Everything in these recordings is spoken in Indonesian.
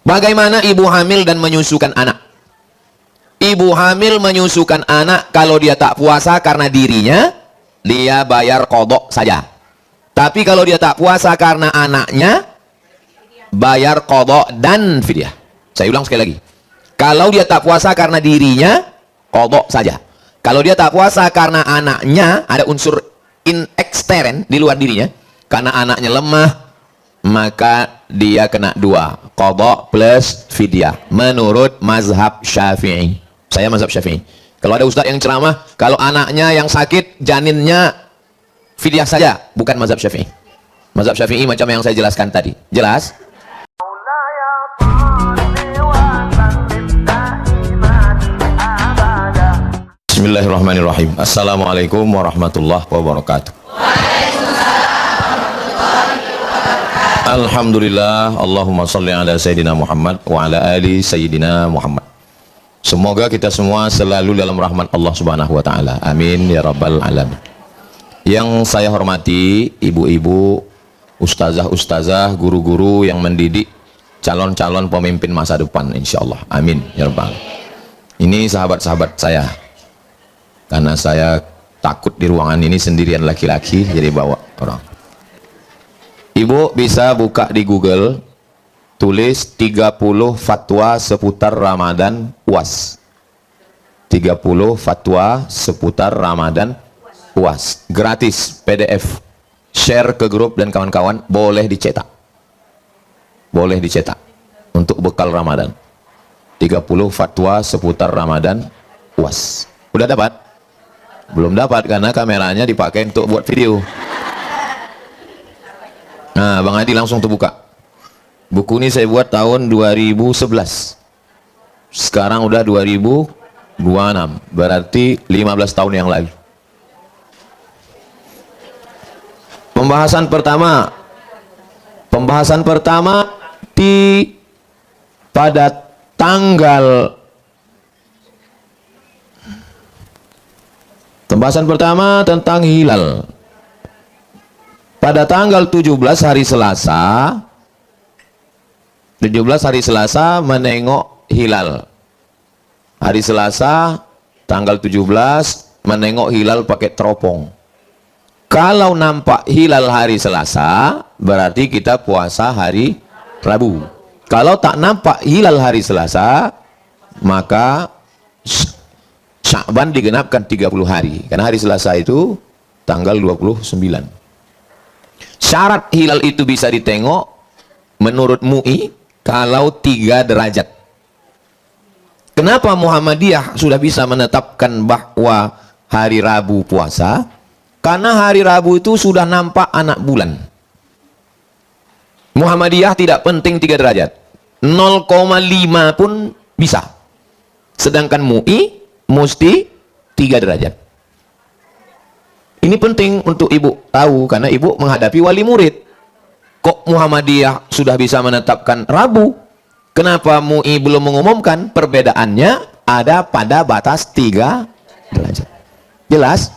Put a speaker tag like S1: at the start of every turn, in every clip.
S1: Bagaimana ibu hamil dan menyusukan anak? Ibu hamil menyusukan anak, kalau dia tak puasa karena dirinya, dia bayar qadha saja. Tapi kalau dia tak puasa karena anaknya, bayar qadha dan fidyah. Saya ulang sekali lagi. Kalau dia tak puasa karena dirinya, qadha saja. Kalau dia tak puasa karena anaknya, ada unsur in extern di luar dirinya, karena anaknya lemah, maka dia kena dua, qadha plus fidyah, menurut mazhab Syafi'i. Saya mazhab Syafi'i. Kalau ada ustaz yang ceramah, kalau anaknya yang sakit, janinnya fidyah saja, bukan mazhab Syafi'i. Mazhab Syafi'i macam yang saya jelaskan tadi. Jelas? Bismillahirrahmanirrahim. Assalamualaikum warahmatullahi wabarakatuh. Alhamdulillah, Allahumma salli ala Sayyidina Muhammad wa ala ali Sayyidina Muhammad. Semoga kita semua selalu dalam rahmat Allah Subhanahu wa Ta'ala. Amin ya Rabbal Alamin. Yang saya hormati ibu-ibu, ustazah-ustazah, guru-guru yang mendidik calon-calon pemimpin masa depan, insya Allah. Amin ya Rabbal Alamin. Ini sahabat-sahabat saya, karena saya takut di ruangan ini sendirian laki-laki, jadi bawa orang. Ibu bisa buka di Google, tulis 30 fatwa seputar Ramadan UAS. 30 fatwa seputar Ramadan UAS. Gratis, PDF. Share ke grup dan kawan-kawan, boleh dicetak. Boleh dicetak untuk bekal Ramadan. 30 fatwa seputar Ramadan UAS. Udah dapat? Belum dapat karena kameranya dipakai untuk buat video. Nah, Bang Adi langsung terbuka. Buku ini saya buat tahun 2011. Sekarang udah 2026. Berarti 15 tahun yang lalu. Pembahasan pertama. Pembahasan pertama pada tanggal. Pembahasan pertama tentang hilal. Pada tanggal 17 hari Selasa. 17 hari Selasa menengok hilal. Hari Selasa tanggal 17 menengok hilal pakai teropong. Kalau nampak hilal hari Selasa, berarti kita puasa hari Rabu. Kalau tak nampak hilal hari Selasa, maka Sya'ban digenapkan 30 hari. Karena hari Selasa itu tanggal 29. Syarat hilal itu bisa ditengok menurut MUI kalau 3 derajat. Kenapa Muhammadiyah sudah bisa menetapkan bahwa hari Rabu puasa? Karena hari Rabu itu sudah nampak anak bulan. Muhammadiyah tidak penting 3 derajat. 0,5 pun bisa. Sedangkan MUI mesti 3 derajat. Ini penting untuk ibu tahu, karena ibu menghadapi wali murid. Kok Muhammadiyah sudah bisa menetapkan Rabu? Kenapa MUI belum mengumumkan? Perbedaannya ada pada batas 3 derajat. Jelas?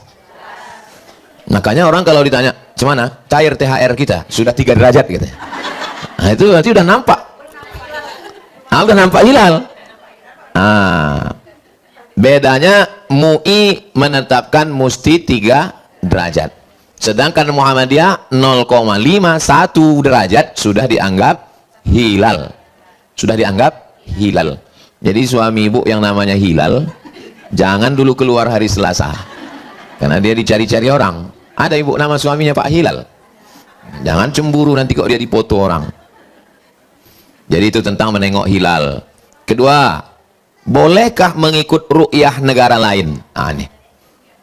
S1: Makanya orang kalau ditanya, "Gimana? Cair THR kita sudah 3 derajat," gitu. Nah, itu berarti udah nampak. Nah, udah nampak hilal. Nah, bedanya MUI menetapkan mesti 3 derajat. Sedangkan Muhammadiyah 0,51 derajat sudah dianggap hilal. Sudah dianggap hilal. Jadi suami ibu yang namanya Hilal, jangan dulu keluar hari Selasa. Karena dia dicari-cari orang. Ada ibu nama suaminya Pak Hilal. Jangan cemburu nanti kok dia dipoto orang. Jadi itu tentang menengok hilal. Kedua, bolehkah mengikut ru'yah negara lain? Nah, ini.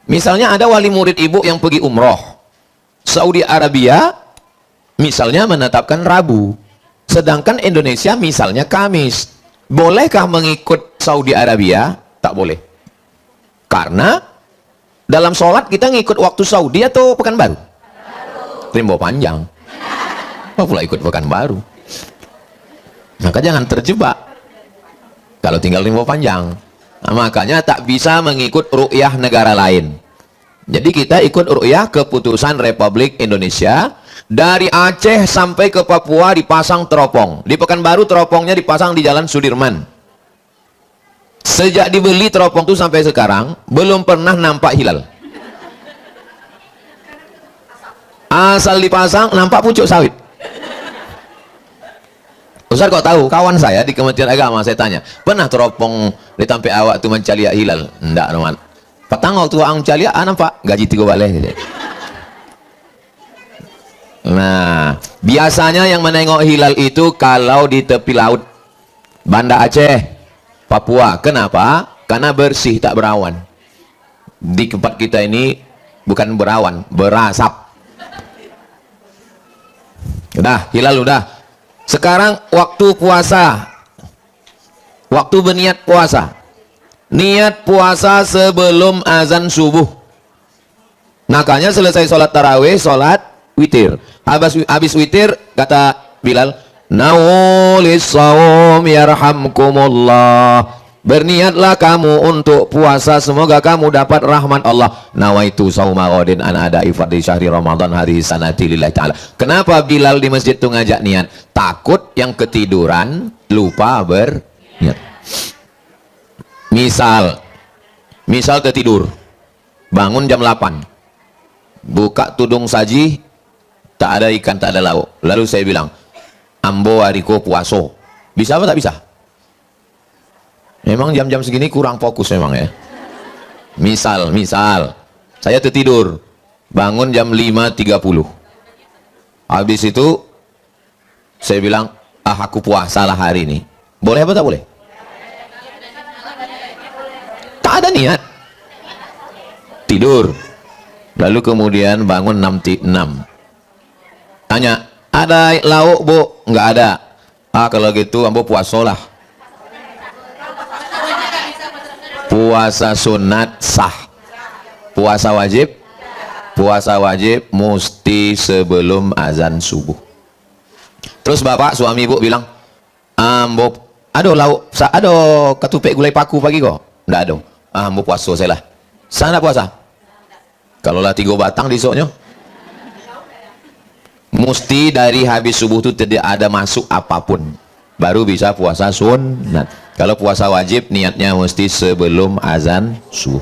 S1: Misalnya ada wali murid ibu yang pergi umroh. Saudi Arabia misalnya menetapkan Rabu. Sedangkan Indonesia misalnya Kamis. Bolehkah mengikut Saudi Arabia? Tak boleh. Karena dalam sholat kita ngikut waktu Saudi atau Pekanbaru? Rimbo panjang. Apa pula ikut Pekanbaru? Maka jangan terjebak kalau tinggal rimbo panjang. Nah, makanya tak bisa mengikut ru'yah negara lain. Jadi kita ikut ru'yah keputusan Republik Indonesia, Dari Aceh sampai ke Papua dipasang teropong. Di Pekanbaru teropongnya dipasang di Jalan Sudirman. Sejak dibeli teropong itu sampai sekarang belum pernah nampak hilal. Asal dipasang nampak pucuk sawit. Ustaz kok tahu? Kawan saya di Kementerian Agama, saya tanya, pernah teropong di tampe awak tu mencari hilal? Enggak, teman. Petang waktu ang mencari, nampak gaji 3 balik. Nah, biasanya yang menengok hilal itu kalau di tepi laut, Banda Aceh, Papua. Kenapa? Karena bersih, tak berawan. Di tempat kita ini bukan berawan, berasap. Udah, hilal udah. Sekarang waktu puasa. Waktu berniat puasa. Niat puasa sebelum azan subuh. Makanya selesai sholat tarawih, sholat witir. Habis witir, kata Bilal, Naulis saum yarhamkumullah. Berniatlah kamu untuk puasa, semoga kamu dapat rahmat Allah. Nawaitu sauma ghadin an ada ifadhi syahri Ramadan hari sanati lillahi ta'ala. Kenapa Bilal di masjid itu ngajak niat? Takut yang ketiduran lupa berniat. Misal ketidur, bangun jam 8, buka tudung saji, tak ada ikan, tak ada lauk. Lalu saya bilang, ambo hariko puaso. Bisa apa tak bisa? Memang jam-jam segini kurang fokus memang ya. Misal, saya tertidur, bangun jam 5.30. Habis itu, saya bilang, aku puasalah hari ini. Boleh apa tak boleh? Tak ada niat. Tidur. Lalu kemudian bangun 6.06. Tanya, ada lauk bu? Enggak ada. Kalau gitu ambo puasolah. Puasa sunat sah. Puasa wajib? Puasa wajib mesti sebelum azan subuh. Terus bapak suami ibu bilang, ambo ada lauk, ada ketupek gulai paku pagi kok? Enggak ada. Ambo puasa saya lah. Sana puasa. Kalau lah 3 batang di esoknya. Mesti dari habis subuh itu tidak ada masuk apapun, baru bisa puasa sunat. Kalau puasa wajib niatnya mesti sebelum azan subuh.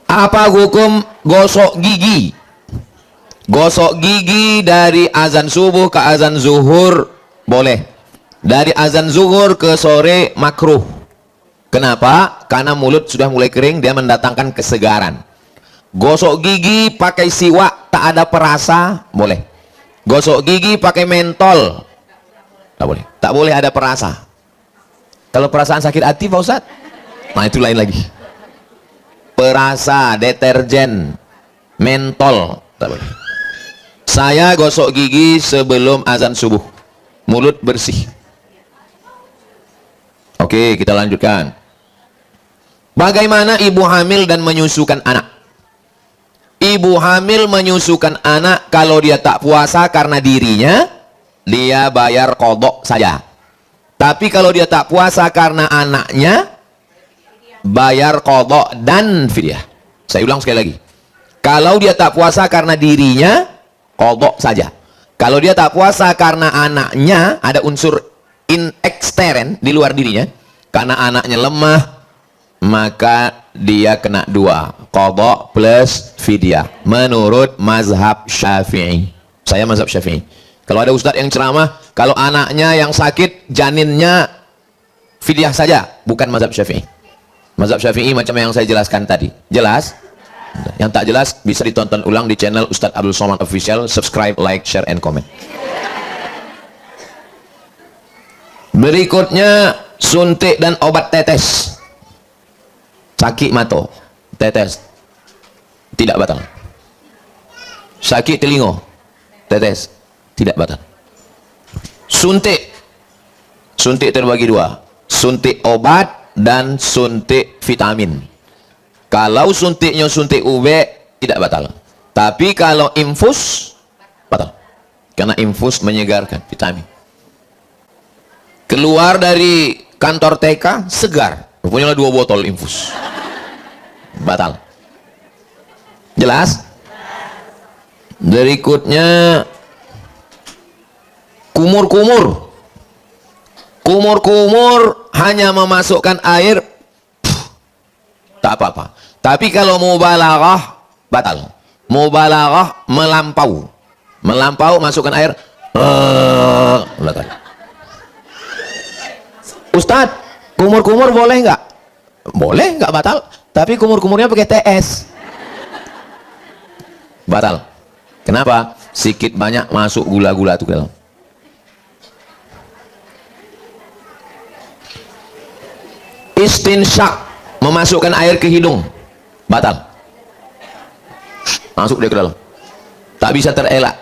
S1: Apa hukum gosok gigi? Gosok gigi dari azan subuh ke azan zuhur boleh. Dari azan zuhur ke sore makruh. Kenapa? Karena mulut sudah mulai kering, dia mendatangkan kesegaran. Gosok gigi pakai siwak tak ada perasa boleh. Gosok gigi pakai mentol tak boleh. Tak boleh ada perasa. Kalau perasaan sakit hati Pak Ustadz, nah itu lain lagi. Perasa, deterjen, mentol tak boleh. Saya gosok gigi sebelum azan subuh, mulut bersih. Oke, kita lanjutkan. Bagaimana ibu hamil dan menyusukan anak? Ibu hamil menyusukan anak kalau dia tak puasa karena dirinya, dia bayar qadha saja. Tapi kalau dia tak puasa karena anaknya, bayar qadha dan fidyah. Saya ulang sekali lagi. Kalau dia tak puasa karena dirinya, qadha saja. Kalau dia tak puasa karena anaknya, ada unsur ekstern di luar dirinya, karena anaknya lemah, maka dia kena 2, qadha plus fidyah menurut mazhab Syafi'i. Saya mazhab Syafi'i. Kalau ada ustadz yang ceramah, kalau anaknya yang sakit, janinnya fidyah saja, bukan mazhab Syafi'i. Mazhab Syafi'i macam yang saya jelaskan tadi. Jelas? Yang tak jelas bisa ditonton ulang di channel Ustadz Abdul Somad Official. Subscribe, like, share, and comment. Berikutnya suntik dan obat tetes. Sakit mata, tetes, tidak batal. Sakit telinga, tetes, tidak batal. Suntik terbagi 2, suntik obat dan suntik vitamin. Kalau suntiknya suntik UV tidak batal, tapi kalau infus batal, karena infus menyegarkan, vitamin. Keluar dari kantor TK segar, punya 2 botol infus, batal. Jelas? Berikutnya kumur-kumur. Kumur-kumur hanya memasukkan air, tak apa-apa. Tapi kalau mubalaghah batal. Mubalaghah melampau. Melampau masukkan air, batal. Ustadz, kumur-kumur boleh nggak? Boleh, nggak batal. Tapi kumur-kumurnya pakai TS. Batal. Kenapa? Sikit banyak masuk gula-gula itu ke dalam. Istinsyak, memasukkan air ke hidung, batal. Masuk dia ke dalam. Tak bisa terelak.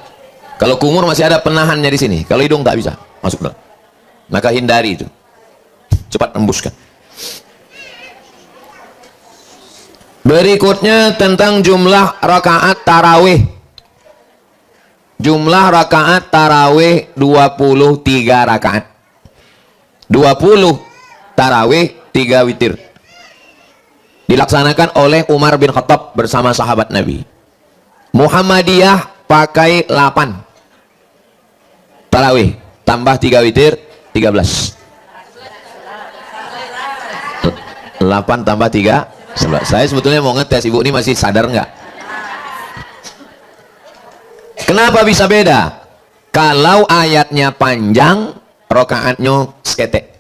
S1: Kalau kumur masih ada penahannya di sini. Kalau hidung tak bisa masuk ke dalam. Maka hindari itu. Cepat embuskan. Berikutnya tentang jumlah rakaat tarawih. Jumlah rakaat tarawih 23 rakaat. 20 tarawih, 3 witir. Dilaksanakan oleh Umar bin Khattab bersama sahabat Nabi. Muhammadiyah pakai 8 tarawih tambah 3 witir, 13. 8 tambah 3, 11. Saya sebetulnya mau ngetes, ibu ini masih sadar nggak? Kenapa bisa beda? Kalau ayatnya panjang, rokaatnya seketek.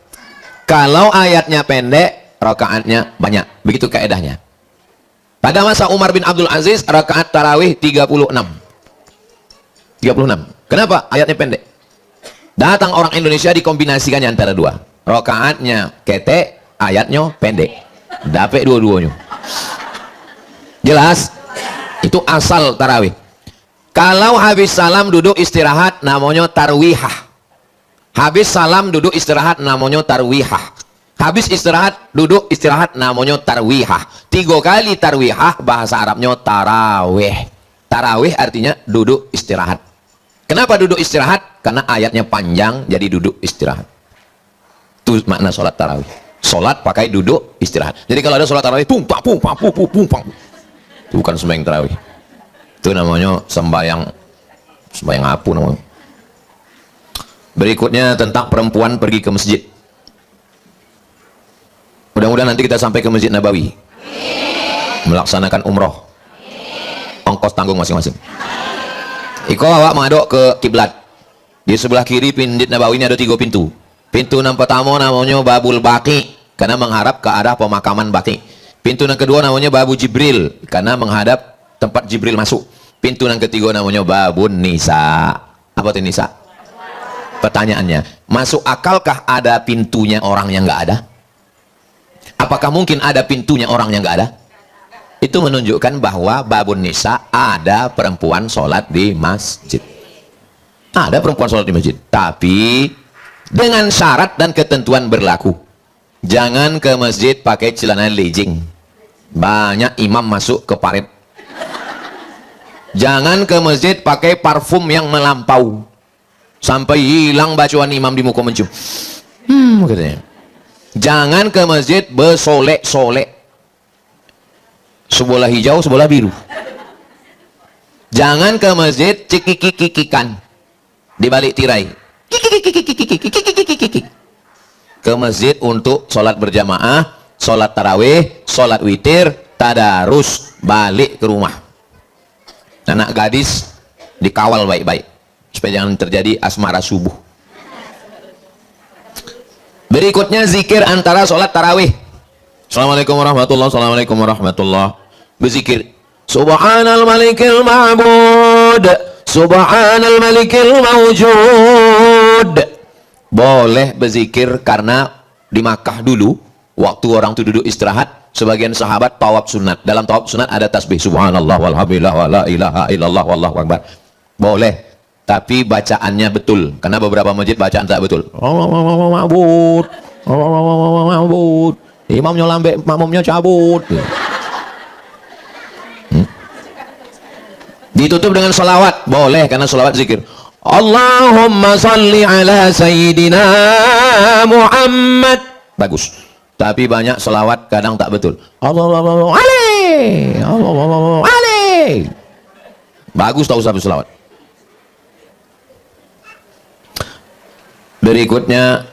S1: Kalau ayatnya pendek, rokaatnya banyak. Begitu kaedahnya. Pada masa Umar bin Abdul Aziz, rakaat tarawih 36. 36. Kenapa? Ayatnya pendek. Datang orang Indonesia dikombinasikannya antara dua. Rokaatnya ketek, ayatnya pendek. Dapat dua-duanya. Jelas? Itu asal tarawih. Kalau habis salam duduk istirahat namanya tarwihah. Habis salam duduk istirahat namanya tarwihah. Habis istirahat duduk istirahat namanya tarwihah. 3 kali tarwihah, bahasa Arabnya tarawih. Tarawih artinya duduk istirahat. Kenapa duduk istirahat? Karena ayatnya panjang, jadi duduk istirahat. Itu makna sholat tarawih. Sholat pakai duduk istirahat. Jadi kalau ada sholat tarawih, pumpang. Itu bukan sembahyang tarawih. Itu namanya sembahyang apa namanya. Berikutnya tentang perempuan pergi ke masjid. Mudah-mudahan nanti kita sampai ke Masjid Nabawi. Melaksanakan umroh. Ongkos tanggung masing-masing. Iko awak mengaduk ke kiblat. Di sebelah kiri Masjid Nabawi ini ada 3 pintu. Pintu yang pertama namanya Babul Baqi, karena mengharap ke arah pemakaman Baqi. Pintu yang kedua namanya Babu Jibril, karena menghadap tempat Jibril masuk. Pintu yang ketiga namanya Babun Nisa. Apa itu Nisa? Pertanyaannya, masuk akalkah ada pintunya orang yang nggak ada? Apakah mungkin ada pintunya orang yang nggak ada? Itu menunjukkan bahwa Babun Nisa ada perempuan sholat di masjid. Ada perempuan sholat di masjid, tapi dengan syarat dan ketentuan berlaku. Jangan ke masjid pakai celana legging. Banyak imam masuk ke parit. Jangan ke masjid pakai parfum yang melampau. Sampai hilang bacaan imam di muka mencium. Katanya. Jangan ke masjid bersolek-solek. Sebelah hijau, sebelah biru. Jangan ke masjid cikik-kikikan di balik tirai. Ke masjid untuk sholat berjamaah, sholat tarawih, sholat witir, tadarus, balik ke rumah. Anak gadis dikawal baik-baik supaya jangan terjadi asmara subuh. Berikutnya zikir antara sholat tarawih. Assalamualaikum warahmatullahi wabarakatuh. Assalamualaikum warahmatullahi wabarakatuh. Berzikir Subhanal Malikil Ma'bud, Subhanal Malikil Mawjud. Boleh berzikir karena di Makkah dulu waktu orang itu duduk istirahat, sebagian sahabat tawaf sunat. Dalam tawaf sunat ada tasbih Subhanallah walhamdulillah wala ilaha illallah wallahu akbar. Boleh, tapi bacaannya betul, karena beberapa masjid bacaan tak betul. Ma'bud, Ma'bud. Imamnya lambe, makmumnya cabut. Ditutup dengan salawat, boleh, karena salawat zikir. Allahumma salli ala sayyidina Muhammad. Bagus. Tapi banyak salawat kadang tak betul. Allahu alaihi. Bagus tak usah berselawat. Berikutnya,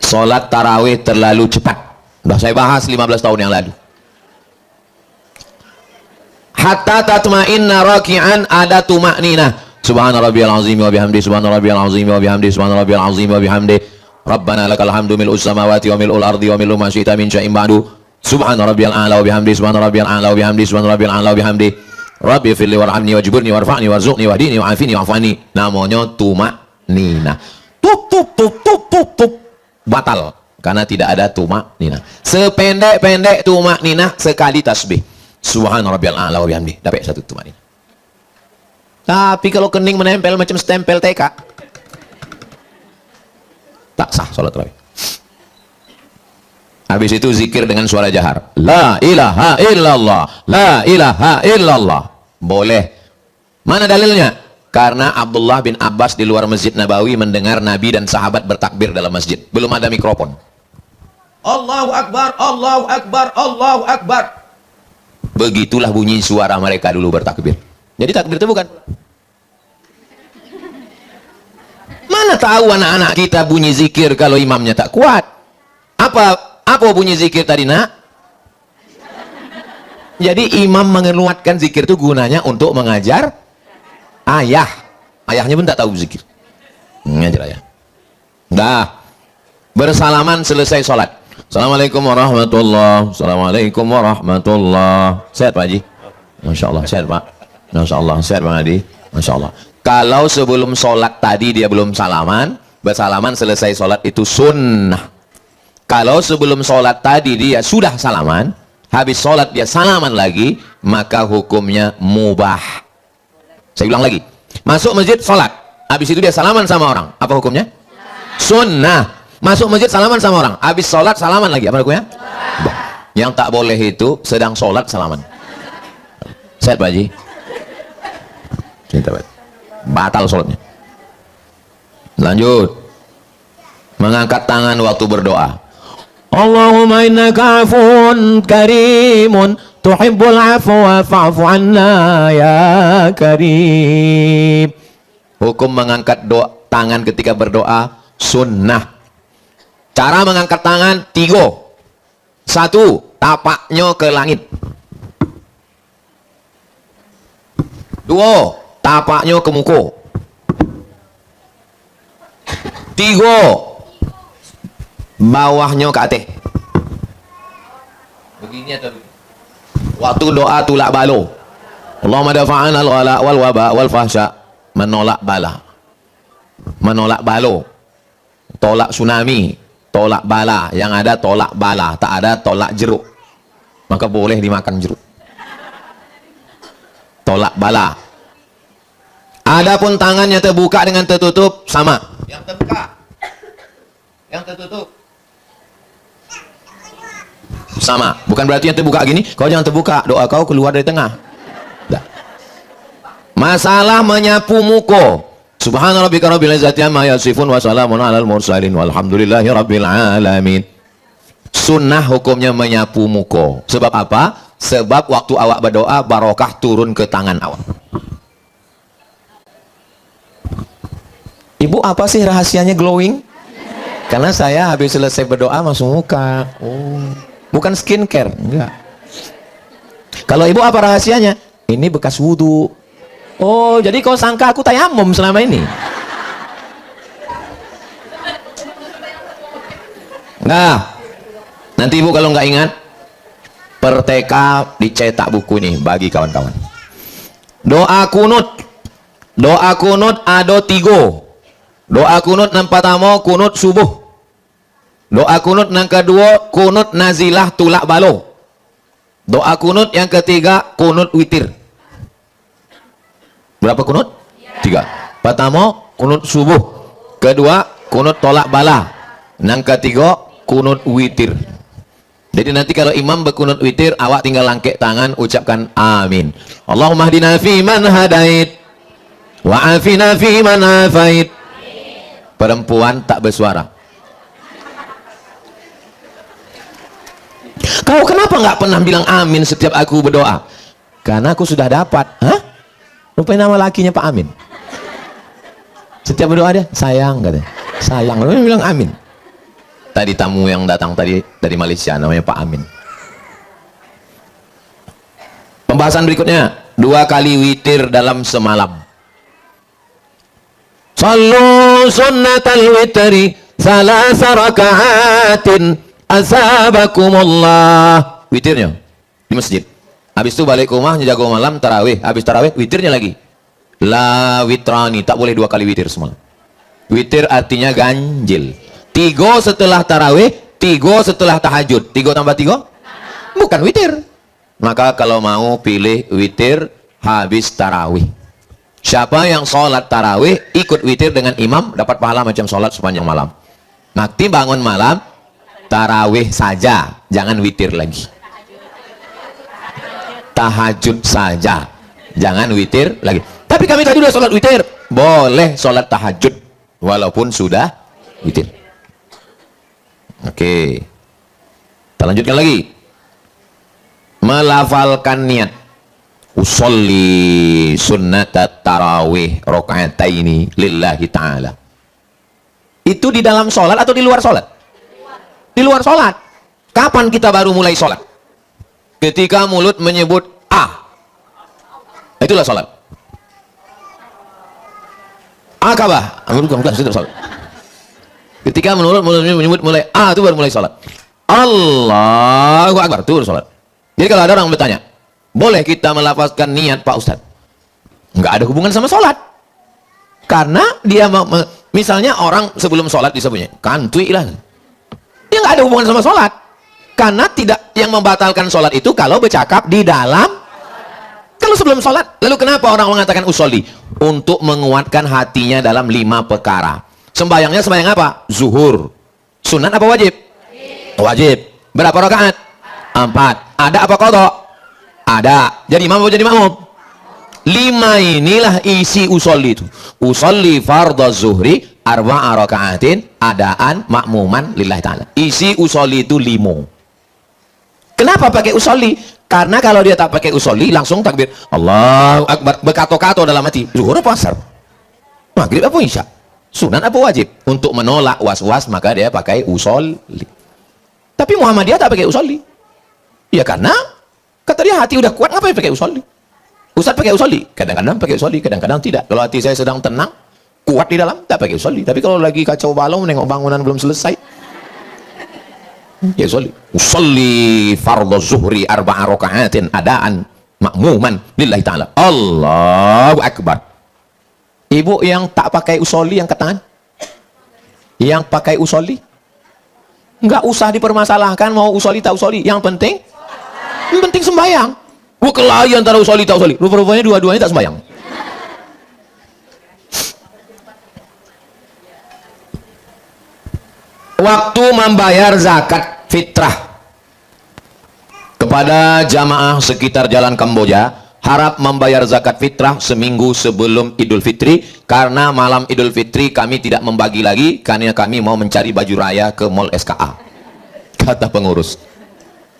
S1: sholat tarawih terlalu cepat. Sudah saya bahas 15 tahun yang lalu. Hatta tatma'inna raki'an, ada tuma'ninah. Subhana rabbiyal azim wa bihamdi, subhana rabbiyal azim wa bihamdi, subhana rabbiyal azim wa bihamdi. Rabbana lakal hamdu mil'us samawati wa mil'ul ardi wa mil'u ma syi'ta min syai'in ba'du. Subhana rabbiyal a'la wa bihamdi, subhana rabbiyal a'la wa bihamdi, subhana rabbiyal a'la wa bihamdi. Rabbi firli warhamni wajburni warfa'ni warzuqni wahdini wa'afini wa'afani. Namanya tuma'ninah. Tup tup tup tup tup tup. Batal karena tidak ada tuma'ninah. Sependek-pendek tuma'ninah sekali tasbih. Subhana rabbiyal a'la wa bihamdi. Dapat satu tuma'ninah. Tapi kalau kening menempel macam stempel TK, tak sah sholat tarawih. Habis itu zikir dengan suara jahar. La ilaha illallah, la ilaha illallah. Boleh. Mana dalilnya? Karena Abdullah bin Abbas di luar Masjid Nabawi mendengar Nabi dan sahabat bertakbir dalam masjid. Belum ada mikrofon. Allahu Akbar, Allahu Akbar, Allahu Akbar. Begitulah bunyi suara mereka dulu bertakbir. Jadi takbir itu bukan. Mana tahu anak-anak kita bunyi zikir kalau imamnya tak kuat. Apa bunyi zikir tadi, nak? Jadi imam mengeluarkan zikir itu gunanya untuk mengajar ayah. Ayahnya pun tak tahu zikir. Mengajar ayah. Dah. Bersalaman selesai sholat. Assalamualaikum warahmatullahi. Assalamualaikum warahmatullahi. Sehat Pak Haji? Masya Allah, sehat Pak. Masya Allah, sehat Bang Adi. Masya Allah. Kalau sebelum sholat tadi dia belum salaman, bersalaman selesai sholat itu sunnah. Kalau sebelum sholat tadi dia sudah salaman, habis sholat dia salaman lagi, maka hukumnya mubah. Saya ulang lagi. Masuk masjid sholat, habis itu dia salaman sama orang, apa hukumnya? Sunnah. Masuk masjid salaman sama orang, habis sholat salaman lagi, apa hukumnya? Yang tak boleh itu sedang sholat salaman. Sehat Pak Haji? Batal sholatnya. Lanjut. Mengangkat tangan waktu berdoa. Allahumma innaka afun karimun tuhibbul afwa fa'fu anna ya karim. Hukum mengangkat tangan ketika berdoa sunnah. Cara mengangkat tangan 3. 1. Tapaknya ke langit. 2. Tapaknya ke muka. 3. Bawahnya ke atas. Begini atau begini? Waktu doa tulak balo. Allahumma dafa'an al-ghala wal waba wal fahsya. Menolak bala. Menolak balo. Tolak tsunami. Tolak bala. Yang ada tolak bala. Tak ada tolak jeruk. Maka boleh dimakan jeruk. Tolak bala. Adapun tangannya terbuka dengan tertutup sama. Yang terbuka, yang tertutup sama. Bukan berarti yang terbuka gini, kau jangan terbuka, doa kau keluar dari tengah. Dah. Masalah menyapu muka. Subhana rabbika rabbil izzati amma yasifun wa salamun alal mursalin walhamdulillahi rabbil alamin. Sunnah hukumnya menyapu muka. Sebab apa? Sebab waktu awak berdoa barokah turun ke tangan awak. Ibu, apa sih rahasianya glowing? Karena saya habis selesai berdoa masuk muka. Oh, bukan skincare, enggak. Kalau ibu apa rahasianya? Ini bekas wudhu. Oh, jadi kau sangka aku tayamum selama ini? Nah, nanti ibu kalau nggak ingat, Perteka dicetak buku ini bagi kawan-kawan. Doa kunut. Doa kunut ada 3. Doa kunut yang pertama kunut subuh. Doa kunut yang kedua kunut nazilah tulak balo. Doa kunut yang ketiga kunut witir. Berapa kunut? 3. Pertama kunut subuh. Kedua kunut tolak bala. Yang ketiga kunut witir. Jadi nanti kalau imam berkunut witir, awak tinggal langkek tangan, ucapkan amin. Allahumma hdina fi man hadait wa afina fi man afait. Perempuan tak bersuara. Kau kenapa nggak pernah bilang amin setiap aku berdoa? Karena aku sudah dapat. Hah? Rupanya nama lakinya Pak Amin. Setiap berdoa dia, sayang katanya. Sayang, dia bilang amin. Tadi tamu yang datang tadi dari Malaysia namanya Pak Amin. Pembahasan berikutnya, 2 kali witir dalam semalam. Sallu sunnatal witri salasa raka'atin asabakumullah. Witirnya di masjid. Habis itu balik ke rumah jaga malam tarawih. Habis tarawih witirnya lagi. La witrani, tak boleh 2 kali witir semalam. Witir artinya ganjil. 3 setelah tarawih, 3 setelah tahajud. 3 tambah 3? Bukan witir. Maka kalau mau pilih witir habis tarawih. Siapa yang sholat tarawih ikut witir dengan imam dapat pahala macam sholat sepanjang malam. Nanti bangun malam tarawih saja, jangan witir lagi. Tahajud saja, jangan witir lagi. Tapi kami tadi sudah sholat witir, boleh sholat tahajud walaupun sudah witir. Oke, kita lanjutkan lagi. Melafalkan niat, usolli sunnatat tarawih rakaataini lillahi ta'ala. Itu di dalam sholat atau di luar sholat? Di luar sholat. Kapan kita baru mulai sholat? Ketika mulut menyebut itulah sholat. Akabah, bukan sholat. Ketika mulut menyebut mulai itu baru mulai sholat. Allahu Akbar, itu baru sholat. Jadi kalau ada orang bertanya, boleh kita melafazkan niat Pak Ustadz? Nggak ada hubungan sama sholat. Karena dia misalnya orang sebelum sholat disebutnya kantui lah. Dia nggak ada hubungan sama sholat. Karena tidak, yang membatalkan sholat itu kalau bercakap di dalam, kalau sebelum sholat. Lalu kenapa orang mengatakan usolli? Untuk menguatkan hatinya dalam 5 perkara. Sembayangnya sembayang apa? Zuhur. Sunat apa wajib? Wajib. Berapa rakaat? 4. Ada apa qadha? Ada. Jadi imam apa jadi makmum? 5 inilah isi usolli itu. Usolli fardhu zuhri arba'a raka'atin adaan makmuman lillahi ta'ala. Isi usolli itu 5. Kenapa pakai usolli? Karena kalau dia tak pakai usolli langsung takbir Allahu Akbar, berkato-kato dalam hati. Zuhur apa asar? Maghrib apa isya? Sunat apa wajib? Untuk menolak was-was maka dia pakai usolli. Tapi Muhammadiyah tak pakai usolli. Ya karena kata dia hati udah kuat, ngapain pakai usolli? Ustaz pakai usolli, kadang-kadang pakai usolli, kadang-kadang tidak. Kalau hati saya sedang tenang, kuat di dalam, tak pakai usolli. Tapi kalau lagi kacau balau, nengok bangunan belum selesai, ya usolli. Usolli fardhu zuhri arba'a raka'atin adaan makmuman lillahi ta'ala. Allahu Akbar. Ibu yang tak pakai usolli yang ketangan, yang pakai usolli, nggak usah dipermasalahkan mau usolli tak usolli. Yang penting sembahyang. Kelahi antara usolli tak usolli. Rupa-rupanya dua-duanya tak sembahyang. Waktu membayar zakat fitrah kepada jamaah sekitar Jalan Kamboja, harap membayar zakat fitrah seminggu sebelum Idul Fitri, karena malam Idul Fitri kami tidak membagi lagi karena kami mau mencari baju raya ke Mall SKA, kata pengurus.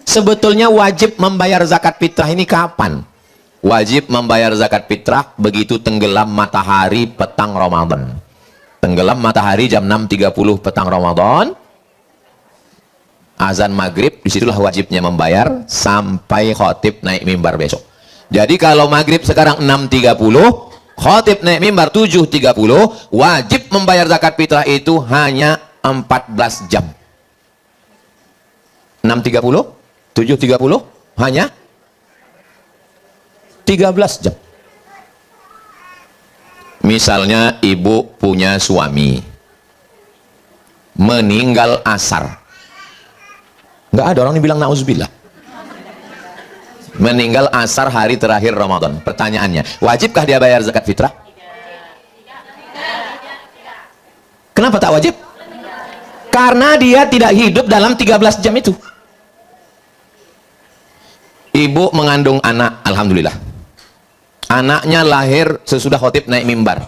S1: Sebetulnya wajib membayar zakat fitrah ini kapan? Wajib membayar zakat fitrah begitu tenggelam matahari petang Ramadan. Tenggelam matahari jam 6.30 petang Ramadan, azan maghrib, disitulah wajibnya membayar sampai khotib naik mimbar besok. Jadi kalau maghrib sekarang 6.30, khotib naik mimbar 7.30, wajib membayar zakat fitrah itu hanya 14 jam. 6.30, 7.30, hanya 13 jam. Misalnya ibu punya suami meninggal asar, nggak ada orang yang bilang na'udzubillah. Meninggal asar hari terakhir Ramadan. Pertanyaannya, wajibkah dia bayar zakat fitrah? Kenapa tak wajib? Karena dia tidak hidup dalam 13 jam itu. Ibu mengandung anak, alhamdulillah. Anaknya lahir sesudah khotib naik mimbar.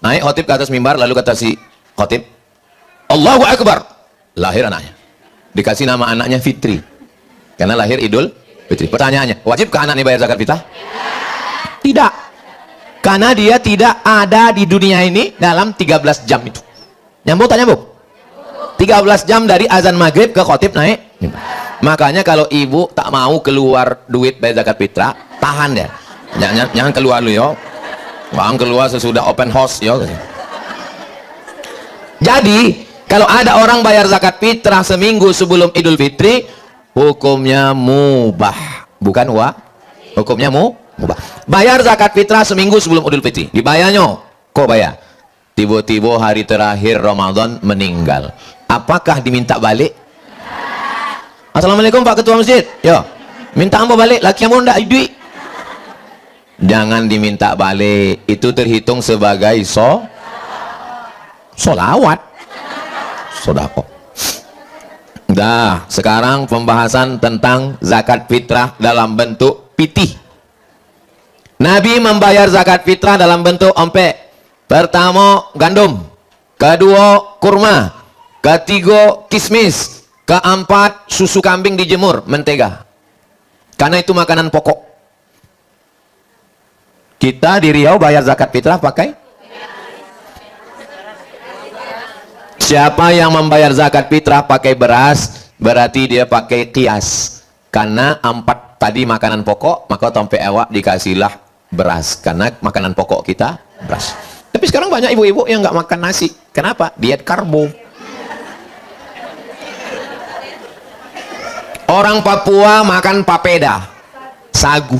S1: Naik khotib ke atas mimbar, lalu kata si khotib, Allahu Akbar. Lahir anaknya. Dikasih nama anaknya Fitri. Karena lahir Idul Fitri. Pertanyaannya, wajibkah anaknya bayar zakat fitrah? Tidak. Karena dia tidak ada di dunia ini dalam 13 jam itu. Nyambung tak nyambung? 13 jam dari azan maghrib ke khotib naik. Makanya kalau ibu tak mau keluar duit bayar zakat fitrah, tahan ya. Jangan keluar lu yo. Bang keluar sesudah open house yo. Jadi kalau ada orang bayar zakat fitrah seminggu sebelum Idul Fitri, hukumnya mubah, bukan hukumnya mubah. Bayar zakat fitrah seminggu sebelum Idul Fitri, dibayarnya kok bayar. Tiba-tiba hari terakhir Ramadan meninggal, apakah diminta balik? Assalamualaikum Pak Ketua Masjid, yo minta ambo balik, laki ambo ndak duit. Jangan diminta balik, itu terhitung sebagai solawat, sodako. Dah, sekarang pembahasan tentang zakat fitrah dalam bentuk pitih. Nabi membayar zakat fitrah dalam bentuk ompek. Pertama gandum, kedua kurma, ketiga kismis, keempat susu kambing dijemur, mentega. Karena itu makanan pokok. Kita di Riau bayar zakat fitrah pakai? Siapa yang membayar zakat fitrah pakai beras, berarti dia pakai kias. Karena 4 tadi makanan pokok, maka tompe awak dikasihlah beras. Karena makanan pokok kita beras. Tapi sekarang banyak ibu-ibu yang nggak makan nasi. Kenapa? Diet karbo. Orang Papua makan papeda, sagu,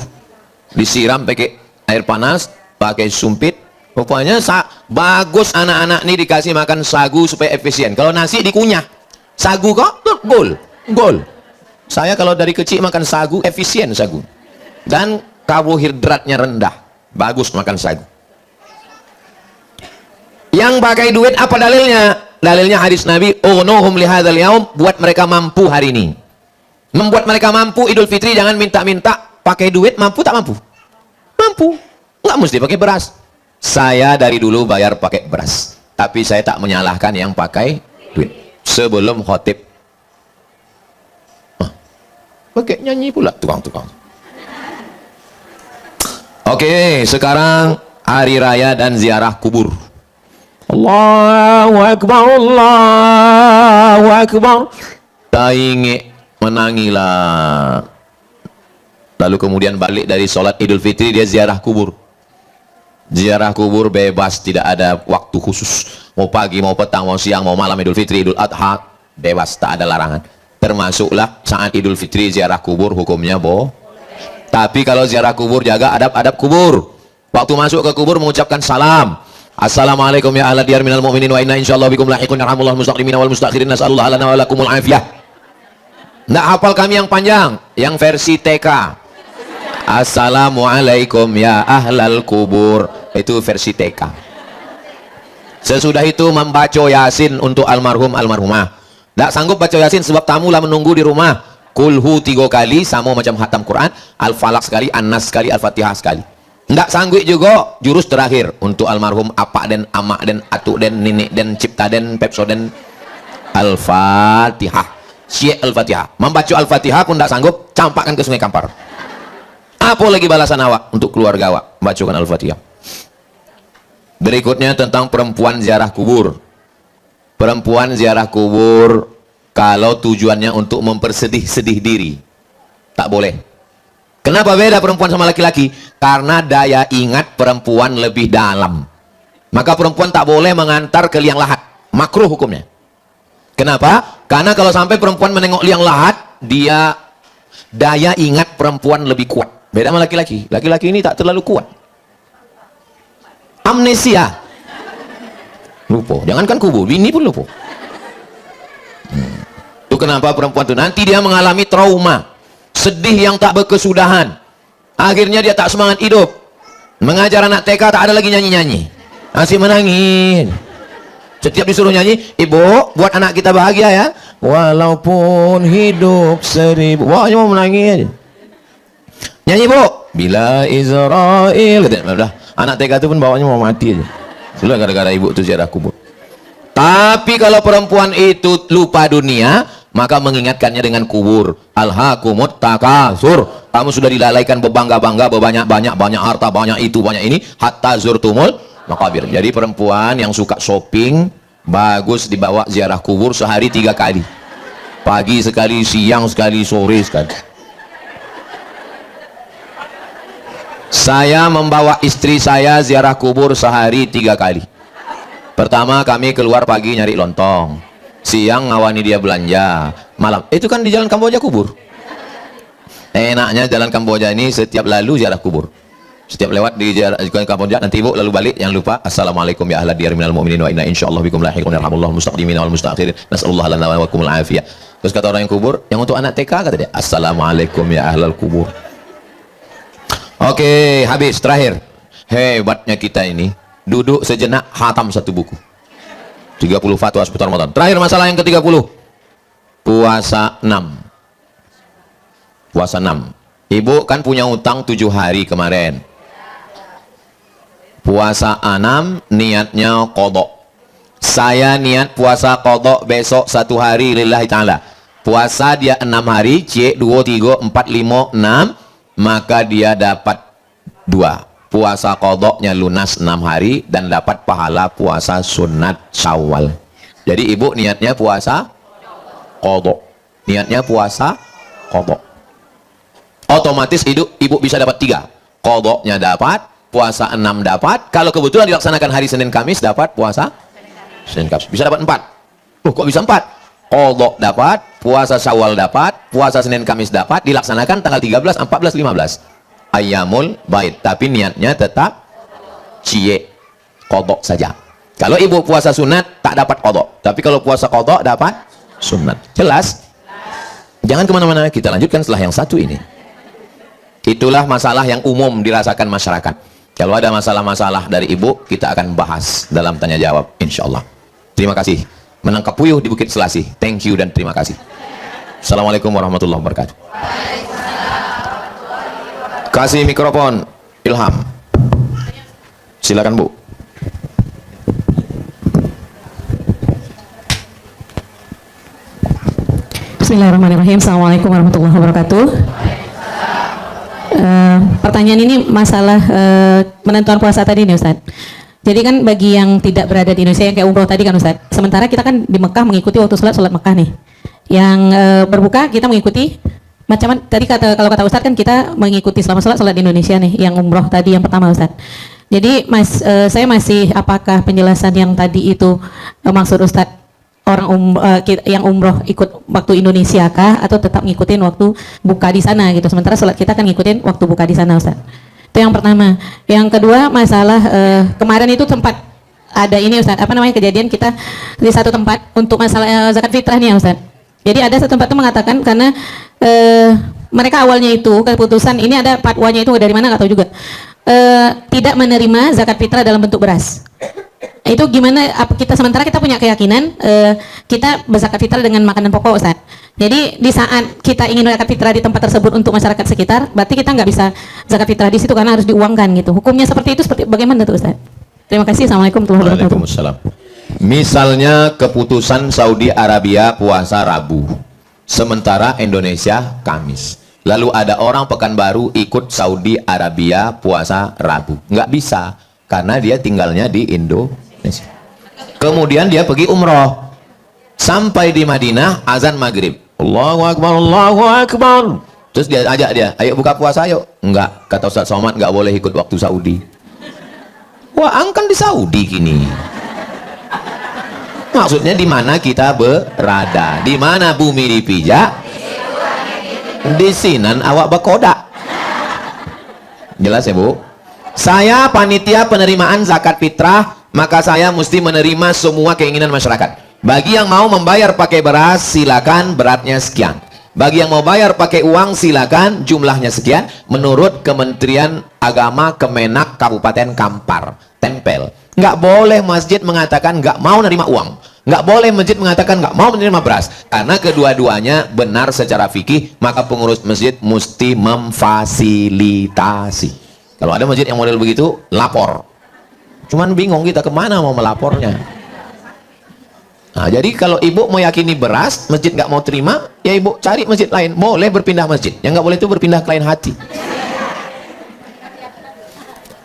S1: disiram pakai air panas, pakai sumpit. Pokoknya bagus anak-anak ini dikasih makan sagu supaya efisien. Kalau nasi dikunyah, sagu kok gol. Saya kalau dari kecil makan sagu, efisien sagu. Dan karbohidratnya rendah, bagus makan sagu. Yang pakai duit apa dalilnya? Dalilnya hadis Nabi, "Ughnuhum lihadzal yaum", buat mereka mampu hari ini. Membuat mereka mampu Idul Fitri, jangan minta-minta pakai duit, mampu tak mampu? Mampu. Nggak mesti pakai beras. Saya dari dulu bayar pakai beras, tapi saya tak menyalahkan yang pakai duit. Sebelum khotib, pakai nyanyi pula tukang-tukang. Oke, sekarang hari raya dan ziarah kubur. Allahu Akbar, Allahu Akbar. Taingi menangilah. Lalu kemudian balik dari sholat Idul Fitri, dia ziarah kubur. Ziarah kubur bebas, tidak ada waktu khusus. Mau pagi, mau petang, mau siang, mau malam, Idul Fitri, Idul Adha, bebas, tak ada larangan. Termasuklah saat Idul Fitri ziarah kubur, hukumnya Tapi kalau ziarah kubur, jaga adab-adab kubur. Waktu masuk ke kubur mengucapkan salam. Assalamualaikum ya ahla diyar minal mu'minin wa inna insyaallah bikum lahiqun yarhamullah mustaqimina wal mustakhirin nas'alullah lana wa lakumul afiyah. Nggak hafal kami yang panjang, yang versi TK. Assalamualaikum ya ahlal kubur, itu versi TK. Sesudah itu membaca Yasin untuk almarhum almarhumah. Nggak sanggup baca Yasin sebab tamu lah menunggu di rumah. Kulhu 3 kali sama macam khatam Quran, Al-Falaq sekali, An-Nas sekali, Al-Fatihah sekali. Nggak sanggup juga jurus terakhir untuk almarhum apa den, amak den, atuk den, nenek den, cipta den, pepso den, Al-Fatihah. Syekh Al-Fatihah. Membaca Al-Fatihah pun nggak sanggup, campakkan ke Sungai Kampar. Apa lagi balasan awak untuk keluarga awak? Bacakan Al-Fatihah. Berikutnya tentang perempuan ziarah kubur. Perempuan ziarah kubur kalau tujuannya untuk mempersedih-sedih diri, tak boleh. Kenapa beda perempuan sama laki-laki? Karena daya ingat perempuan lebih dalam. Maka perempuan tak boleh mengantar ke liang lahat. Makruh hukumnya. Kenapa? Karena kalau sampai perempuan menengok liang lahat, dia daya ingat perempuan lebih kuat. Beda sama laki-laki. Laki-laki ini tak terlalu kuat. Amnesia. Lupa. Jangankan kubur, bini pun lupa. Itu kenapa perempuan itu nanti dia mengalami trauma. Sedih yang tak berkesudahan. Akhirnya dia tak semangat hidup. Mengajar anak TK tak ada lagi nyanyi-nyanyi. Masih menangis. Setiap disuruh nyanyi, ibu buat anak kita bahagia ya. Walaupun hidup 1000. Wah, mau menangis. Nyanyi bu. Bila Israel. Udah. Anak TK itu pun bawanya mau mati aja. Sudah gara-gara ibu itu ziarah kubur. Tapi kalau perempuan itu lupa dunia, maka mengingatkannya dengan kubur. Alhaakumut takasur. Kamu sudah dilalaikan berbangga-bangga, banyak harta, banyak itu, banyak ini, hatta zurtumul maqabir. Jadi perempuan yang suka shopping, bagus dibawa ziarah kubur sehari 3 kali. Pagi sekali, siang sekali, sore sekali. Saya membawa istri saya ziarah kubur sehari 3 kali. Pertama kami keluar pagi nyari lontong, siang ngawani dia belanja, malam itu kan di jalan Kamboja kubur. Enaknya jalan Kamboja ini setiap lalu ziarah kubur, setiap lewat di jalan Kamboja nanti ibu lalu balik jangan lupa assalamualaikum ya ahlad diyar minal mu'minin wa inna insyaallah bikum lahiqun yarhamullahu mustaqdimin wal mustaakhirin nasallallahu lana wa lakumul afiyah. Terus kata orang yang kubur, yang untuk anak TK kata dia assalamualaikum ya ahlal kubur. Oke, habis terakhir. Hebatnya kita ini duduk sejenak hatam satu buku 30 fatwa seputar Ramadan. Terakhir masalah yang ke-30, puasa 6. Puasa 6. Ibu kan punya utang 7 hari kemarin. Puasa 6 niatnya qadha. Saya niat puasa qadha besok 1 hari lillahi ta'ala. Puasa dia 6 hari, C 2 3 4 5 6, maka dia dapat 2. Puasa qadha-nya lunas 6 hari dan dapat pahala puasa sunat Syawal. Jadi ibu niatnya puasa qadha. Niatnya puasa qadha. Otomatis ibu bisa dapat 3. Qadha-nya dapat, puasa 6 dapat. Kalau kebetulan dilaksanakan hari Senin Kamis dapat puasa Senin Kamis. Bisa dapat 4. Kok bisa 4? Qadha dapat, puasa Syawal dapat, puasa Senin Kamis dapat, dilaksanakan tanggal 13, 14, 15. Ayyamul Bait. Tapi niatnya tetap cie qadha saja. Kalau ibu puasa sunat tak dapat qadha. Tapi kalau puasa qadha dapat sunat. Jelas? Jangan kemana-mana, kita lanjutkan setelah yang satu ini. Itulah masalah yang umum dirasakan masyarakat. Kalau ada masalah-masalah dari ibu, kita akan bahas dalam tanya jawab, insya Allah. Terima kasih. Menangkap puyuh di Bukit Selasih. Thank you dan terima kasih. Assalamualaikum warahmatullahi wabarakatuh. Kasih mikrofon Ilham. Silakan Bu.
S2: Bismillahirrahmanirrahim. Assalamualaikum warahmatullahi wabarakatuh. Pertanyaan ini masalah penentuan puasa tadi nih Ustaz. Jadi kan bagi yang tidak berada di Indonesia yang kayak umroh tadi kan Ustaz, sementara kita kan di Mekah mengikuti waktu sholat Mekah nih. Yang berbuka kita mengikuti macam tadi kalau kata Ustaz kan kita mengikuti selama sholat di Indonesia nih. Yang umroh tadi yang pertama Ustaz. Jadi saya masih apakah penjelasan yang tadi itu maksud Ustaz orang yang umroh ikut waktu Indonesia kah atau tetap ngikutin waktu buka di sana gitu, sementara sholat kita kan ngikutin waktu buka di sana Ustaz. Itu yang pertama. Yang kedua masalah kemarin itu tempat ada ini Ustaz, apa namanya, kejadian kita di satu tempat untuk masalah zakat fitrah nih ya Ustaz. Jadi ada satu tempat itu mengatakan karena mereka awalnya itu keputusan ini ada fatwanya itu dari mana nggak tahu juga, tidak menerima zakat fitrah dalam bentuk beras. Itu gimana kita, sementara kita punya keyakinan kita berzakat fitrah dengan makanan pokok Ustaz. Jadi di saat kita ingin zakat fitrah di tempat tersebut untuk masyarakat sekitar, berarti kita nggak bisa zakat fitrah di situ karena harus diuangkan gitu. Hukumnya seperti itu, seperti bagaimana tuh Ustaz? Terima kasih. Assalamualaikum warahmatullahi wabarakatuh.
S1: Waalaikumsalam. Misalnya keputusan Saudi Arabia puasa Rabu, sementara Indonesia Kamis. Lalu ada orang Pekanbaru ikut Saudi Arabia puasa Rabu. Nggak bisa, karena dia tinggalnya di Indonesia. Kemudian dia pergi umroh. Sampai di Madinah, azan maghrib. Allahu Akbar, Allahu Akbar. Terus dia ajak dia, ayo buka puasa ayo. Enggak, kata Ustaz Somad, enggak boleh ikut waktu Saudi. Wah, angkan di Saudi gini. Maksudnya di mana kita berada? Di mana bumi dipijak? Di sinan awak berkodak. Jelas ya Bu? Saya panitia penerimaan zakat fitrah, maka saya mesti menerima semua keinginan masyarakat. Bagi yang mau membayar pakai beras, silakan, beratnya sekian. Bagi yang mau bayar pakai uang, silakan, jumlahnya sekian. Menurut Kementerian Agama Kemenak Kabupaten Kampar, tempel. Nggak boleh masjid mengatakan nggak mau menerima uang. Nggak boleh masjid mengatakan nggak mau menerima beras. Karena kedua-duanya benar secara fikih, maka pengurus masjid mesti memfasilitasi. Kalau ada masjid yang model begitu, lapor. Cuman bingung kita kemana mau melapornya. Nah, jadi kalau ibu meyakini beras, masjid nggak mau terima, ya ibu cari masjid lain. Boleh berpindah masjid. Yang nggak boleh itu berpindah ke lain hati.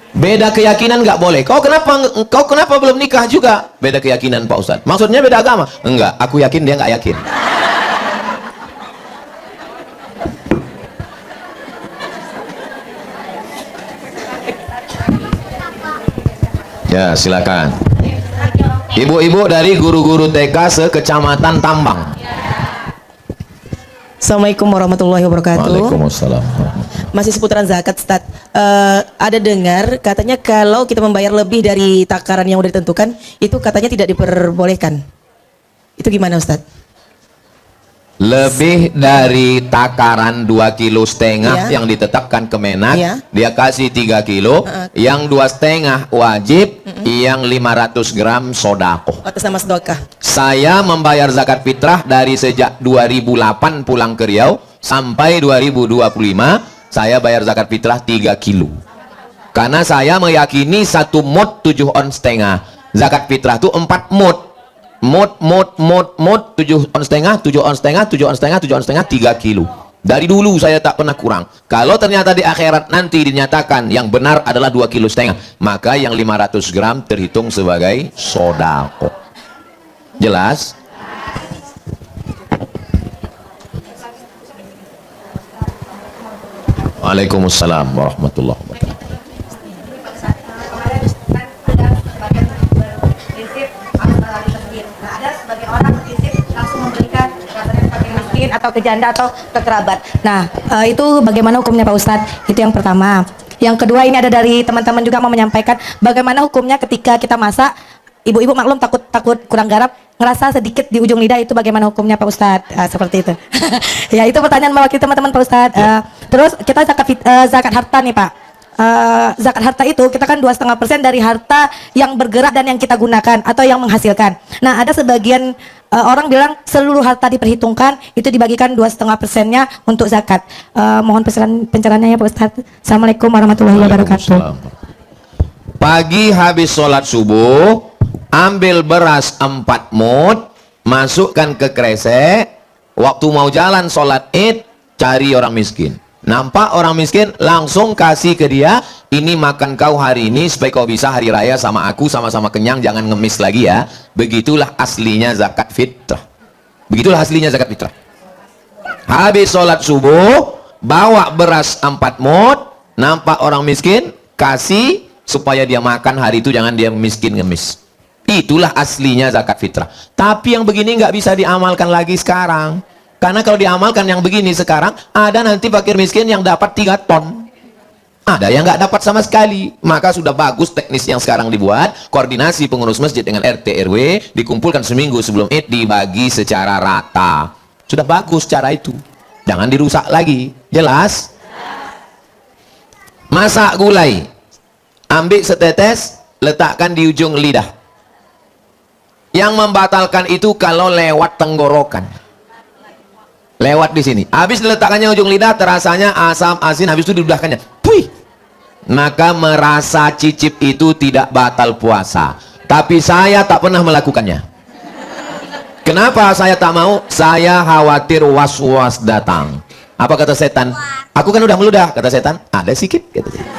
S1: Beda keyakinan nggak boleh. Kau kenapa belum nikah juga? Beda keyakinan Pak Ustadz. Maksudnya beda agama? Enggak. Aku yakin dia nggak yakin. Ya silakan. Ibu-ibu dari guru-guru TK sekecamatan Tambang.
S3: Assalamualaikum warahmatullahi wabarakatuh.
S1: Waalaikumsalam.
S3: Masih seputaran zakat, Ustaz. Ada dengar katanya kalau kita membayar lebih dari takaran yang sudah ditentukan, itu katanya tidak diperbolehkan. Itu gimana, Ustaz?
S1: Lebih dari takaran 2,5 kilo
S3: Iya.
S1: yang ditetapkan Kemenak,
S3: Iya.
S1: dia kasih 3 kilo, yang 2,5 wajib, yang 500 gram sodako.
S3: Atas nama sedekah.
S1: Saya membayar zakat fitrah dari sejak 2008 pulang ke Riau sampai 2025, saya bayar zakat fitrah 3 kilo. Karena saya meyakini 1 mud 7 ons setengah. Zakat fitrah itu 4 mud. Mud 7 ons setengah, 7 ons setengah, 7 ons setengah, 7 ons setengah, 3 kilo. Dari dulu saya tak pernah kurang. Kalau ternyata di akhirat nanti dinyatakan yang benar adalah 2,5 kilo, maka yang 500 gram terhitung sebagai sodako. Jelas? Waalaikumsalam warahmatullahi wabarakatuh.
S4: Atau ke janda atau ke kerabat. Nah, itu bagaimana hukumnya Pak Ustadz? Itu yang pertama. Yang kedua, ini ada dari teman-teman juga mau menyampaikan bagaimana hukumnya ketika kita masak, ibu-ibu maklum takut kurang garam, ngerasa sedikit di ujung lidah, itu bagaimana hukumnya Pak Ustadz? Seperti itu. Ya, itu pertanyaan mewakili teman-teman Pak Ustadz. Terus kita zakat harta nih Pak. Zakat harta itu kita kan 2,5% dari harta yang bergerak dan yang kita gunakan atau yang menghasilkan. Nah, ada sebagian orang bilang seluruh harta diperhitungkan, itu dibagikan 2,5%-nya untuk zakat. Mohon pencerahannya ya Pak Ustadz. Assalamualaikum warahmatullahi wabarakatuh.
S1: Pagi habis sholat subuh, ambil beras 4 mud, masukkan ke kresek. Waktu mau jalan sholat id, cari orang miskin. Nampak orang miskin, langsung kasih ke dia, ini makan kau hari ini supaya kau bisa hari raya sama aku sama-sama kenyang, jangan ngemis lagi ya. Begitulah aslinya zakat fitrah. Begitulah aslinya zakat fitrah. Habis sholat subuh, bawa beras 4 mud, nampak orang miskin, kasih supaya dia makan hari itu, jangan dia miskin ngemis. Itulah aslinya zakat fitrah. Tapi yang begini nggak bisa diamalkan lagi sekarang. Karena kalau diamalkan yang begini sekarang, ada nanti fakir miskin yang dapat 3 ton. Ada yang nggak dapat sama sekali. Maka sudah bagus teknis yang sekarang dibuat. Koordinasi pengurus masjid dengan RT RW, dikumpulkan seminggu sebelum Id, dibagi secara rata. Sudah bagus cara itu. Jangan dirusak lagi. Jelas? Masak gulai. Ambil setetes, letakkan di ujung lidah. Yang membatalkan itu kalau lewat tenggorokan. Lewat di sini. Habis diletakkannya ujung lidah, terasanya asam asin, habis itu didudahkannya. Puih. Maka merasa cicip itu tidak batal puasa. Tapi saya tak pernah melakukannya. Kenapa saya tak mau? Saya khawatir was-was datang. Apa kata setan? Aku kan udah meludah, kata setan. Ada sedikit, kata setan.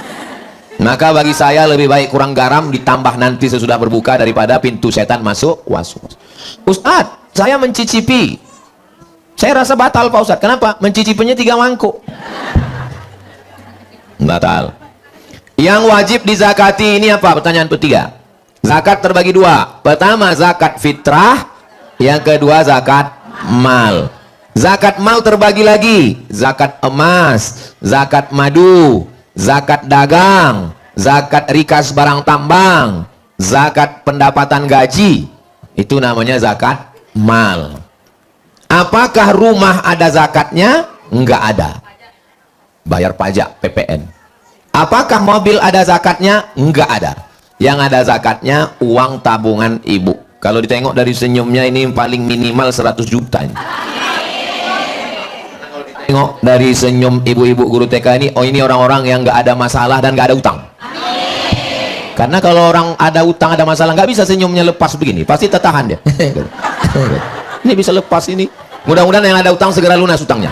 S1: Maka bagi saya lebih baik kurang garam ditambah nanti sesudah berbuka daripada pintu setan masuk was-was. Ustaz, saya mencicipi. Saya rasa batal Pak Ustadz. Kenapa? Mencicipinya 3 mangkuk. Batal. Yang wajib dizakati ini apa? Pertanyaan ketiga. Zakat terbagi 2. Pertama zakat fitrah, yang kedua zakat mal. Zakat mal terbagi lagi. Zakat emas, zakat madu, zakat dagang, zakat rikas barang tambang, zakat pendapatan gaji. Itu namanya zakat mal. Apakah rumah ada zakatnya? Enggak ada. Bayar pajak PPN. Apakah mobil ada zakatnya? Enggak ada. Yang ada zakatnya uang tabungan ibu. Kalau ditengok dari senyumnya ini paling minimal 100 juta ini. Tengok dari senyum ibu-ibu guru TK ini, oh ini orang-orang yang enggak ada masalah dan enggak ada utang. Karena kalau orang ada utang, ada masalah, nggak bisa senyumnya lepas begini, pasti tertahan dia. Ini bisa lepas ini. Mudah-mudahan yang ada utang segera lunas utangnya.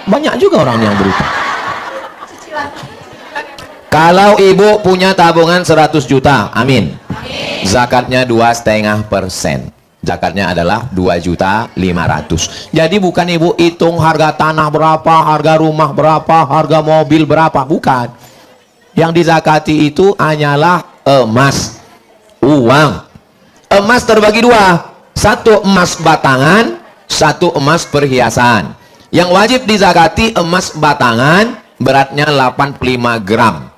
S1: Banyak juga orang yang berutang. Kalau ibu punya tabungan 100 juta, amin. Zakatnya 2,5%. Zakatnya adalah 2.500.000. Jadi bukan ibu hitung harga tanah berapa, harga rumah berapa, harga mobil berapa, bukan. Yang dizakati itu hanyalah emas, uang. Emas terbagi dua, satu emas batangan, satu emas perhiasan. Yang wajib dizakati emas batangan beratnya 85 gram,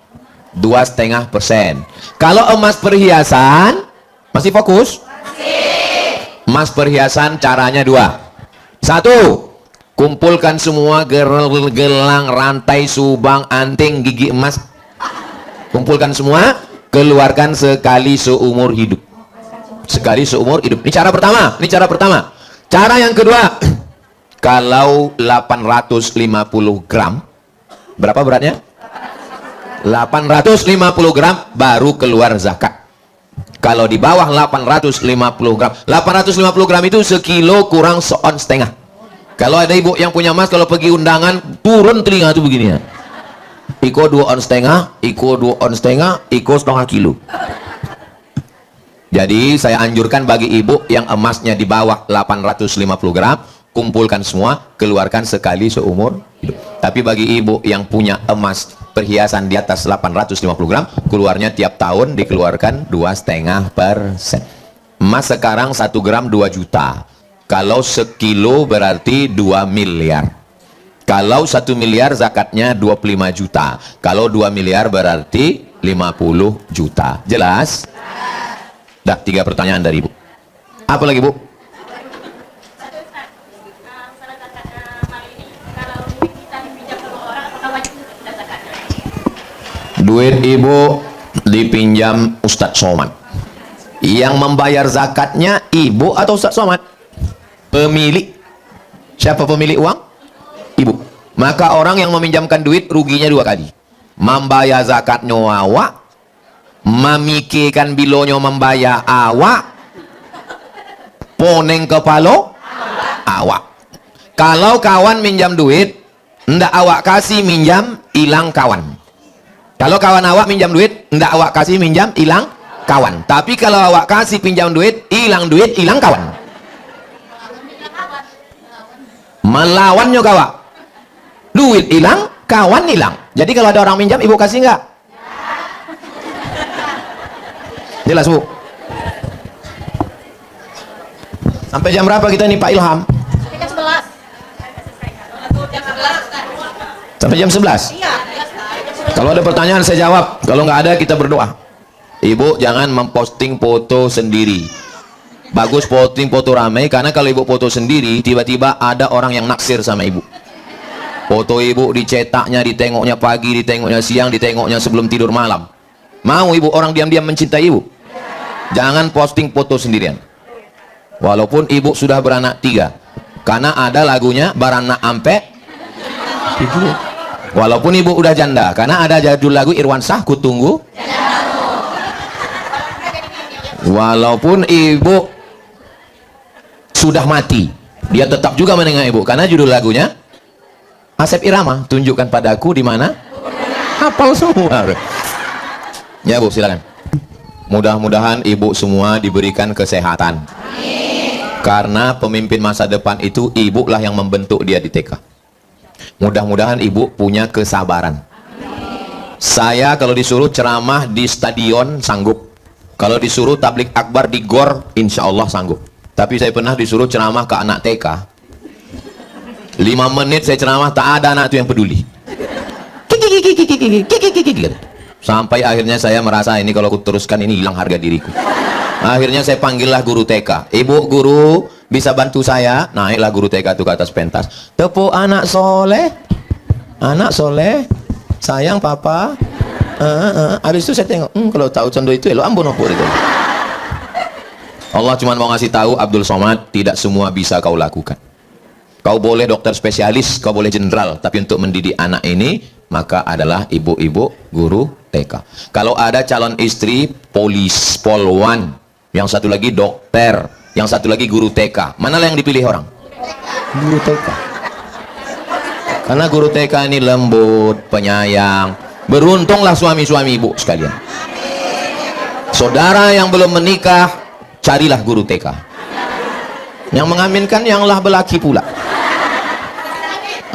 S1: 2,5%. Kalau emas perhiasan, masih fokus? Emas perhiasan caranya dua. Satu, kumpulkan semua gelang, rantai, subang, anting, gigi emas. Kumpulkan semua, keluarkan sekali seumur hidup. Sekali seumur hidup. Ini cara pertama. Ini cara pertama. Cara yang kedua, kalau 850 gram, berapa beratnya? 850 gram baru keluar zakat. Kalau di bawah 850 gram, 850 gram itu sekilo kurang seon setengah. Kalau ada ibu yang punya emas, kalau pergi undangan, turun telinga tuh begini ya. Iko 2 on setengah, Iko 2 on setengah, Iko setengah kilo. Jadi saya anjurkan bagi ibu yang emasnya di bawah 850 gram, kumpulkan semua, keluarkan sekali seumur hidup. Tapi bagi ibu yang punya emas perhiasan di atas 850 gram, keluarnya tiap tahun dikeluarkan 2,5%. Emas sekarang 1 gram 2 juta. Kalau sekilo berarti 2 miliar. Kalau 1 miliar zakatnya 25 juta. Kalau 2 miliar berarti 50 juta. Jelas? Dah, 3 pertanyaan dari ibu. Apa lagi bu? Duit ibu dipinjam Ustadz Somad. Yang membayar zakatnya ibu atau Ustadz Somad? Pemilik. Siapa pemilik uang? Ibu. Maka orang yang meminjamkan duit ruginya 2 kali. Membayar zakatnya awak, memikirkan bilonyo membayar awak, poneng kepala awak. Kalau kawan minjam duit, ndak awak kasih minjam, hilang kawan. Kalau kawan awak minjam duit, ndak awak kasih minjam, hilang kawan. Tapi kalau awak kasih pinjam duit, hilang kawan. Melawannya kawan. Duit hilang, kawan hilang. Jadi kalau ada orang minjam, ibu kasih nggak? Jelas bu? Sampai jam berapa kita nih Pak Ilham? Sampai jam 11? Kalau ada pertanyaan saya jawab, kalau nggak ada kita berdoa. Ibu jangan memposting foto sendiri. Bagus posting foto ramai, karena kalau ibu foto sendiri, tiba-tiba ada orang yang naksir sama ibu. Foto ibu dicetaknya, ditengoknya pagi, ditengoknya siang, ditengoknya sebelum tidur malam. Mau ibu orang diam-diam mencintai ibu? Jangan posting foto sendirian. Walaupun ibu sudah beranak 3, karena ada lagunya Baranak Ampe. Walaupun ibu udah janda, karena ada judul lagu Irwansah, Kutunggu. Walaupun ibu sudah mati, dia tetap juga menengah ibu, karena judul lagunya Asep Irama, tunjukkan padaku di mana. Hafal semua. Ya bu, silakan. Mudah-mudahan ibu semua diberikan kesehatan. Karena pemimpin masa depan itu ibu lah yang membentuk dia di TK. Mudah-mudahan ibu punya kesabaran. Saya kalau disuruh ceramah di stadion sanggup. Kalau disuruh tablik akbar di gor, insya Allah sanggup. Tapi saya pernah disuruh ceramah ke anak TK. 5 menit saya ceramah, tak ada anak itu yang peduli. Sampai akhirnya saya merasa ini kalau aku teruskan ini hilang harga diriku. Akhirnya saya panggillah guru TK. Ibu guru bisa bantu saya? Naiklah guru TK itu ke atas pentas. Tepuk anak soleh, sayang papa. Habis itu saya tengok, kalau tahu condo itu lo ambon opor itu. Allah cuma mau ngasih tahu Abdul Somad, tidak semua bisa kau lakukan. Kau boleh dokter spesialis, kau boleh jenderal, tapi untuk mendidik anak ini, maka adalah ibu-ibu guru TK. Kalau ada calon istri, polis, polwan, yang satu lagi dokter, Yang satu lagi guru TK. Manalah yang dipilih orang? Guru TK. Karena guru TK ini lembut, penyayang. Beruntunglah suami-suami ibu sekalian. Saudara yang belum menikah, carilah guru TK. Yang mengaminkan yang belaki pula.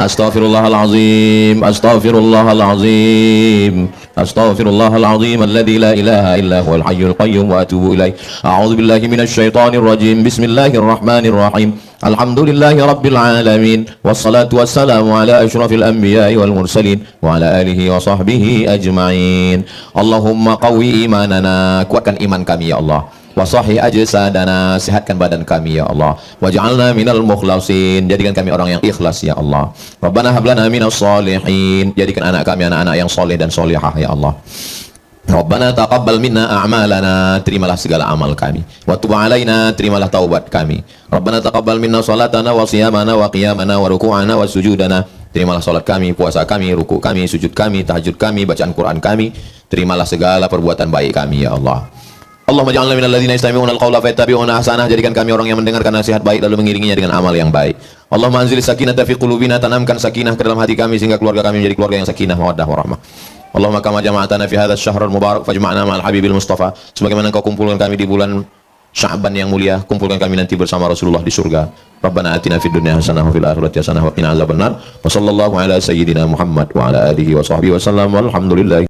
S1: Astaghfirullahalazim, astaghfirullahalazim, astaghfirullahalazim alladzi la ilaha illa huwal hayyul qayyum wa atubu ilaih. A'udzu billahi minasyaitonir rajim. Bismillahirrahmanirrahim. Alhamdulillahi rabbil alamin. Wassalatu wassalamu ala asyrafil anbiya'i wal mursalin wa ala alihi wa sahbihi ajma'in. Allahumma qawwi imanana, kuatkan iman kami ya Allah. Wasahi ajsadana, sehatkan badan kami ya Allah. Waj'alna minal mukhlasin, jadikan kami orang yang ikhlas ya Allah. Rabbana hab lana minas shalihin, jadikan anak kami anak-anak yang soleh dan solihah ya Allah. Rabbana taqabbal minna a'malana, terimalah segala amal kami. Wa tub alaina, terimalah taubat kami. Rabbana taqabbal minna salatana wa siyamana wa qiyamana wa ruku'ana wa sujudana, terimalah salat kami, puasa kami, ruku kami, sujud kami, tahajud kami, bacaan Quran kami. Terimalah segala perbuatan baik kami ya Allah. Allahumma ja'alna minal ladzina yastami'una al-qawla fayattabi'una ahsanah, jadikan kami orang yang mendengarkan nasihat baik lalu mengiringinya dengan amal yang baik. Allahumma anzilis sakinata fi qulubina, tanamkan sakinah ke dalam hati kami sehingga keluarga kami menjadi keluarga yang sakinah, mawaddah warahmah. Allahumma kama jama'atana fi hadzal syahrul mubarak fajma'na ma'al habibil mustafa, sebagaimana Engkau kumpulkan kami di bulan Sya'ban yang mulia, kumpulkan kami nanti bersama Rasulullah di surga. Rabbana atina fid dunya hasanah wa fil akhirati hasanah wa qina azabannar. Wa sallallahu ala sayyidina Muhammad wa ala alihi wa sahbihi wa sallam. Walhamdulillah.